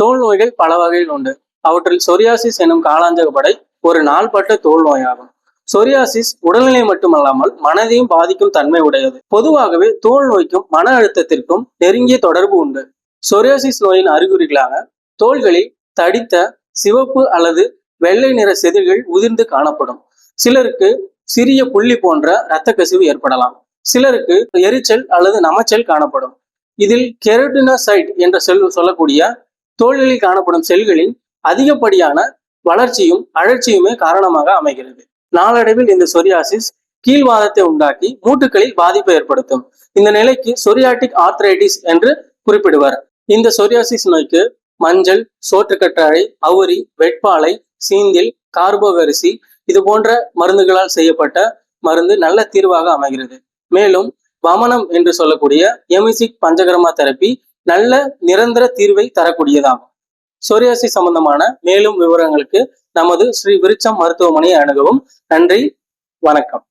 தோல் நோய்கள் பல வகையில் உண்டு. அவற்றில் சொரியாசிஸ் எனும் காளாஞ்சகப்படை ஒரு நாள்பட்ட தோல் நோயாகும். சொரியாசிஸ் உடல்நிலை மட்டுமல்லாமல் மனதையும் பாதிக்கும் தன்மை உடையது. பொதுவாகவே தோல் நோய்க்கும் மன அழுத்தத்திற்கும் நெருங்கிய தொடர்பு உண்டு. சொரியாசிஸ் நோயின் அறிகுறிகளாக தோள்களில் தடித்த சிவப்பு அல்லது வெள்ளை நிற செதில்கள் உதிர்ந்து காணப்படும். சிலருக்கு சிறிய புள்ளி போன்ற இரத்த கசிவு ஏற்படலாம். சிலருக்கு எரிச்சல் அல்லது நமைச்சல் காணப்படும். இதில் கெரட்டினோசைட் என்ற சொல்லக்கூடிய தோள்களில் காணப்படும் செல்களின் அதிகப்படியான வளர்ச்சியும் அழற்சியுமே காரணமாக அமைகிறது. நாளடைவில் இந்த சொரியாசிஸ் கீழ்வாதத்தை உண்டாக்கி மூட்டுகளில் பாதிப்பை ஏற்படுத்தும். இந்த நிலைக்கு சொரியாட்டிக் ஆர்த்ரைட்டிஸ் என்று குறிப்பிடுவர். இந்த சொரியாசிஸ் நோய்க்கு மஞ்சள், சோற்றுக்கற்றாழை, அவுரி, வெட்பாலை, சீந்தில், கார்போகரிசி இது போன்ற மருந்துகளால் செய்யப்பட்ட மருந்து நல்ல தீர்வாக அமைகிறது. மேலும் வமனம் என்று சொல்லக்கூடிய எமிசிக் பஞ்சகர்மா தெரப்பி நல்ல நிரந்தர தீர்வை தரக்கூடியதாகும். சொரியாசிஸ் சம்பந்தமான மேலும் விவரங்களுக்கு நமது ஸ்ரீ விருட்சம் மருத்துவமனையை அணுகவும். நன்றி, வணக்கம்.